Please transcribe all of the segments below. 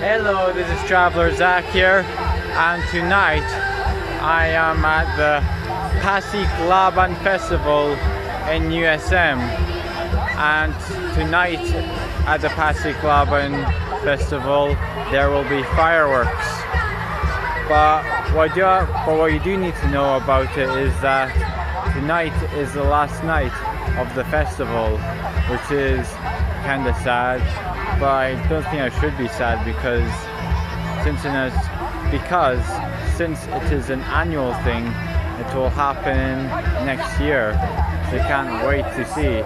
Hello, this is Traveler Zach here, and tonight I am at the Pasiklaban Festival in USM, and tonight at the Pasiklaban Festival there will be fireworks. But what you do need to know about it is that tonight is the last night of the festival, which is kind of sad. But I don't think I should be sad because since it is an annual thing, it will happen next year. So I can't wait to see.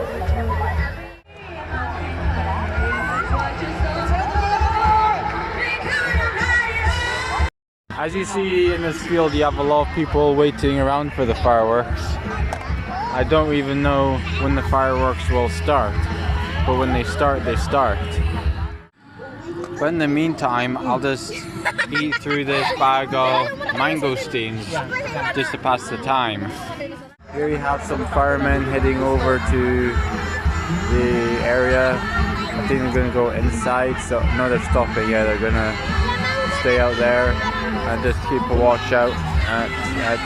As you see in this field, you have a lot of people waiting around for the fireworks. I don't even know when the fireworks will start, but when they start, they start. But in the meantime, I'll just eat through this bag of mangosteens just to pass the time. Here you have some firemen heading over to the area. I think they're going to go inside, so no, they're stopping. Yeah, they're going to stay out there and just keep a watch out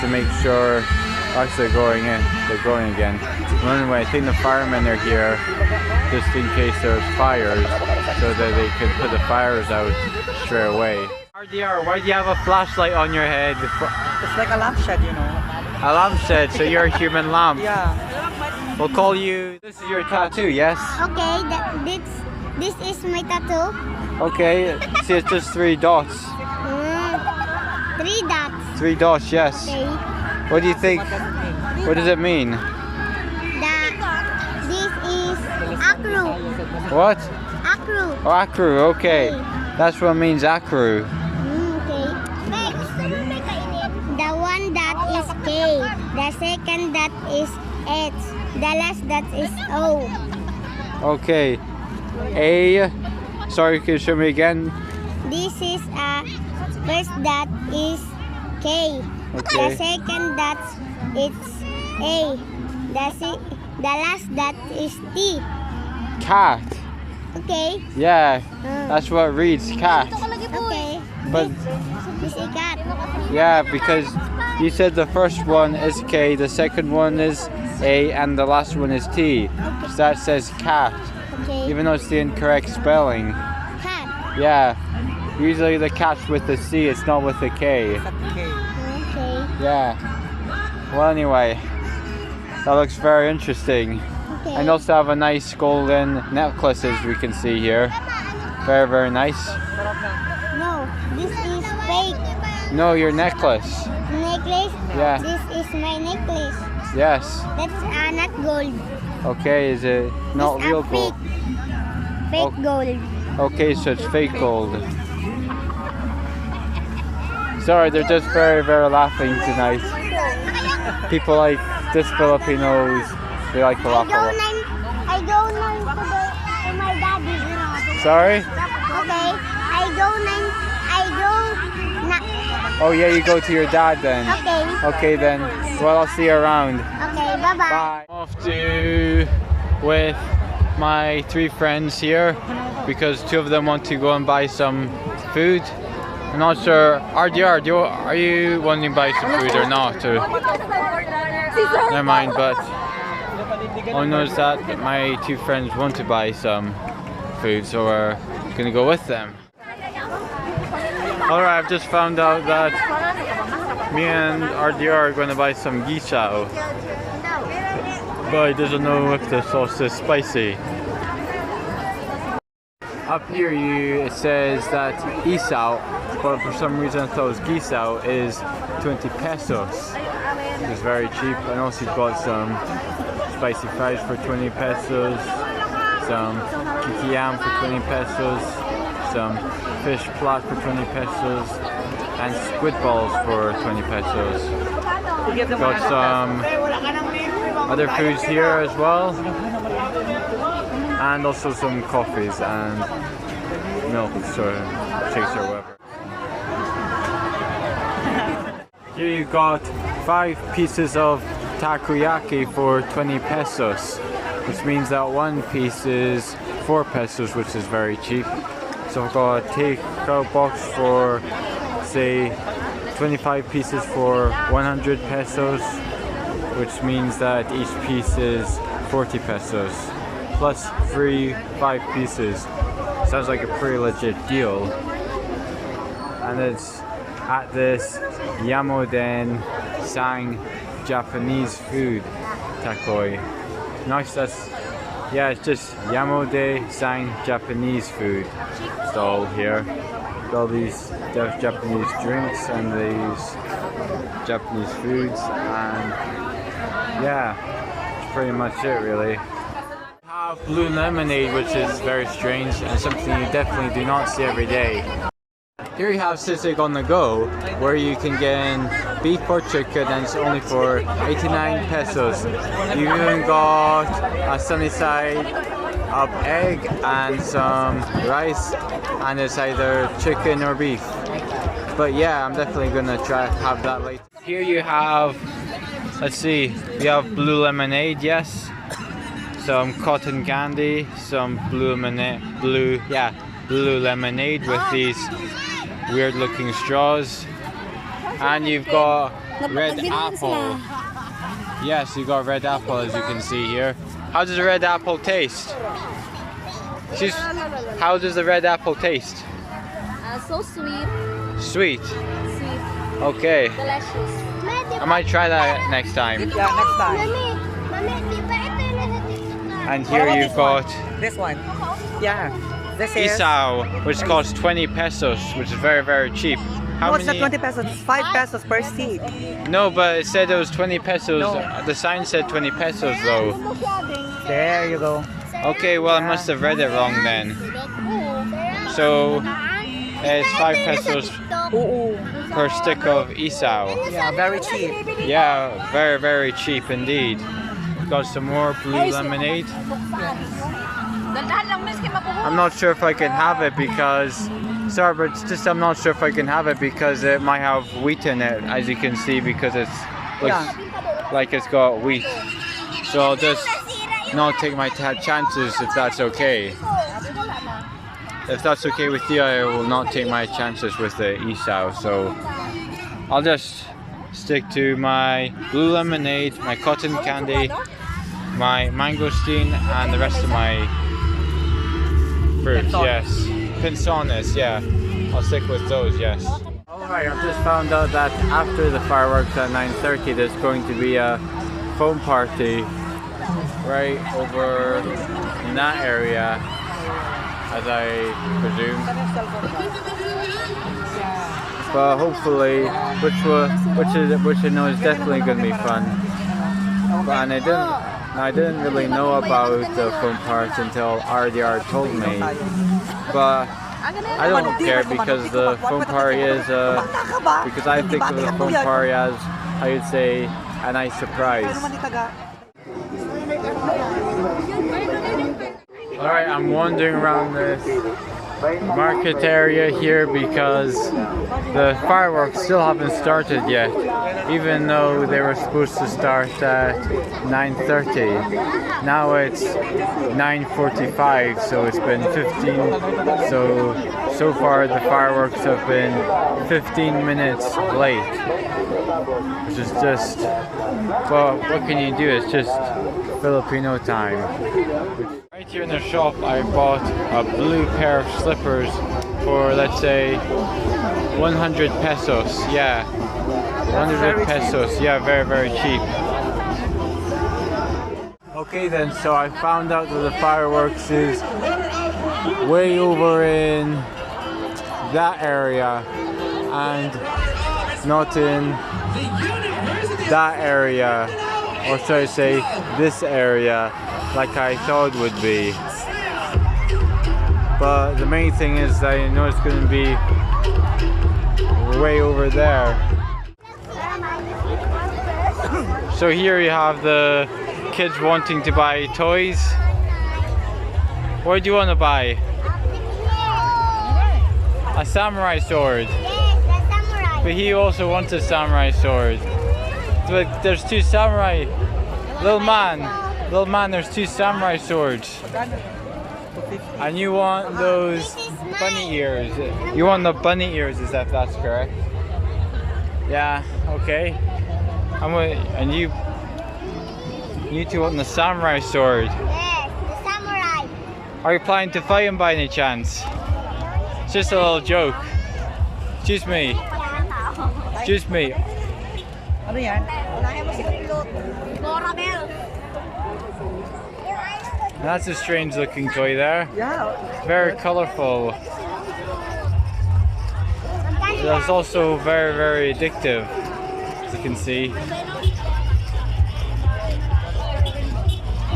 to make sure. Actually, they're going in. They're going again. Well, anyway, I think the firemen are here just in case there's fires, so that they can put the fires out straight away. RDR, why do you have a flashlight on your head? It's like a lampshade, you know. A lampshade, so you're a human lamp. Yeah. We'll call you. This is your tattoo, yes? Okay, this is my tattoo. Okay, see, it's just 3 dots. 3 dots. 3 dots, yes. Okay. What do you think? What does it mean? This is akru. What? Akru. Oh, akru, okay. That's what it means, akru. Okay. The one dot is K. The second dot is H. The last dot is O. Okay. A. Sorry, can you show me again? This is first dot is K. Okay. The second dot is A. The last dot is T. Cat. Okay. Yeah, that's what it reads, cat. Okay. But This is a cat. yeah, because you said the first one is K, the second one is A, and the last one is T. So that says cat, Okay. even though it's the incorrect spelling. Cat. Yeah, usually the cat's with the C, it's not with the K. Okay. Yeah. Well, anyway, that looks very interesting. Okay. And also have a nice golden necklaces we can see here. Very, very nice. No, this is fake No, your necklace. necklace. Yeah. This is my necklace. Yes. That's not gold. Okay, is it not It's real a gold? Fake gold. Okay, so it's fake gold. Sorry, they're just very, very laughing tonight. People like this Filipinos, they like to laugh a lot. I go now to my daddy. Sorry? Okay. I go. Oh yeah, you go to your dad then. Okay. Okay then. Well, I'll see you around. Okay. Bye bye. Bye. I'm off with my 3 friends here because 2 of them want to go and buy some food. I'm not sure. RDR, are you wanting to buy some food or not? Or, never mind, but I noticed that my 2 friends want to buy some food, so we're gonna go with them. Alright, I've just found out that me and RDR are going to buy some gisao, but he doesn't know if the sauce is spicy. Up here it says that isao, but for some reason I thought it was gisao, is 20 pesos. It's very cheap. And also he's bought some spicy fries for 20 pesos, some tgem for 20 pesos, some fish plat for 20 pesos, and squid balls for 20 pesos. Got some other foods here as well, and also some coffees and milks or shakes or whatever. Here you got 5 pieces of takoyaki for 20 pesos, which means that one piece is 4 pesos, which is very cheap. So I've got a takeout box for, say, 25 pieces for 100 pesos, which means that each piece is 40 pesos, plus free 5 pieces. Sounds like a pretty legit deal. And it's at this Yamoden Sang Japanese food takoi. Nice, that's, yeah, it's just Yamode Sang Japanese food stall here. Got all these Japanese drinks and these Japanese foods, and yeah, that's pretty much it really. Have blue lemonade, which is very strange and something you definitely do not see every day. Here you have Sisig on the go, where you can get beef or chicken, and it's only for 89 pesos. You even got a sunny side up egg and some rice, and it's either chicken or beef. But yeah, I'm definitely gonna try have that later. Here you have, let's see, we have blue lemonade, yes, some cotton candy, some blue lemonade with these weird looking straws, and you've got red apple. Yes, you've got red apple, as you can see here. How does a red apple taste? How does the red apple taste? So sweet. Sweet. Sweet. Okay. Delicious. I might try that next time. Yeah, next time. And here you've got This one. Yeah. This is... Isao, which costs 20 pesos, which is very, very cheap. How No, it's not many? 20 pesos. It's 5 pesos per seat. No, but it said it was 20 pesos. No. The sign said 20 pesos though. There you go. Okay, well I must have read it wrong then. So it's 5 pesos Ooh. per stick of Isao. Yeah, very cheap. Yeah, very, very cheap indeed. Got some more blue lemonade. I'm not sure if I can have it because, sorry, but it's just I'm not sure if I can have it because it might have wheat in it, as you can see, because it's looks like it's got wheat. So I'll just not take my chances if that's okay. If that's okay with you, I will not take my chances with the Isao. So I'll just stick to my blue lemonade, my cotton candy, my mangosteen, and the rest of my fruits. Yes, pinzones. Yeah, I'll stick with those. Yes. Alright, I've just found out that after the fireworks at 9:30, there's going to be a foam party right over in that area, as I presume. But hopefully, which I know is definitely going to be fun. And I didn't really know about the foam party until RDR told me. But I don't care because the foam party is because I think of the foam party as, I would say, a nice surprise. Alright, I'm wandering around this market area here because the fireworks still haven't started yet, even though they were supposed to start at 9:30. Now it's 9:45, so it's been 15. So far the fireworks have been 15 minutes late, which is just, well, what can you do? It's just Filipino time. Right here in the shop, I bought a blue pair of slippers for, let's say, 100 pesos. Yeah, 100 pesos. Yeah, very, very cheap. Okay then, so I found out that the fireworks is way over in that area and not in that area, or should I say this area, like I thought it would be. But the main thing is that I know it's going to be way over there. So here you have the kids wanting to buy toys. What do you want to buy? A samurai sword. Yes, the samurai. But he also wants a samurai sword. But there's two samurai. Little man, there's two samurai swords. And you want those bunny ears. You want the bunny ears, is that that's correct? Yeah, okay. And you two want the samurai sword. Yes, the samurai. Are you planning to fight him by any chance? It's just a little joke. Excuse me. Excuse me. Ano yan? Unahin mo si Pilot. That's a strange looking toy there. Yeah. Very colorful. That's also very, very addictive, as you can see. You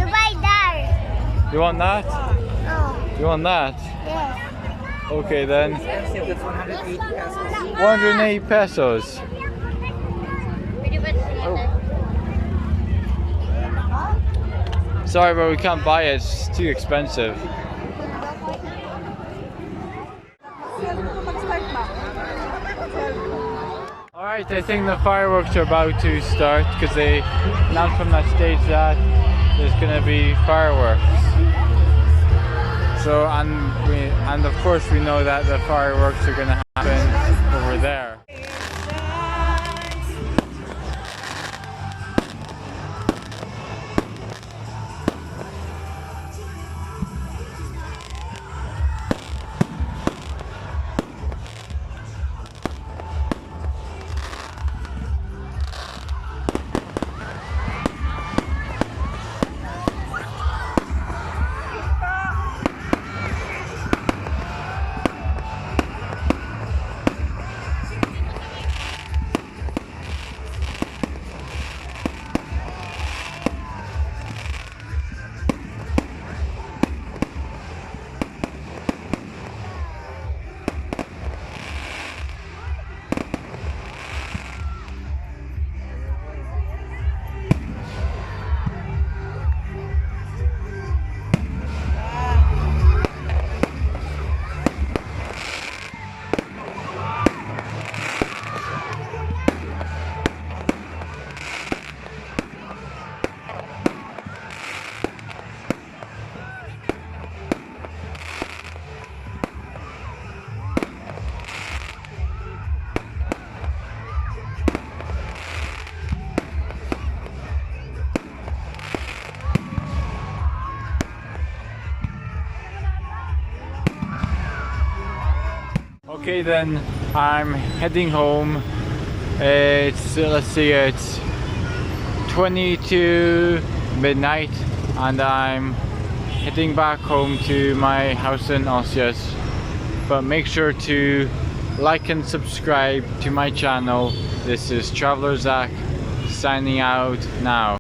buy that. You want that? Oh, You want that? yes. Okay then. Expensive, that's 180 pesos. 180 pesos. Sorry, but we can't buy it. It's too expensive. Alright, I think the fireworks are about to start because they announced from that stage that there's going to be fireworks. So, and of course we know that the fireworks are going to happen over there. Okay then, I'm heading home. It's, let's see, it's 20 to midnight and I'm heading back home to my house in Alsace. But make sure to like and subscribe to my channel. This is Traveler Zach signing out now.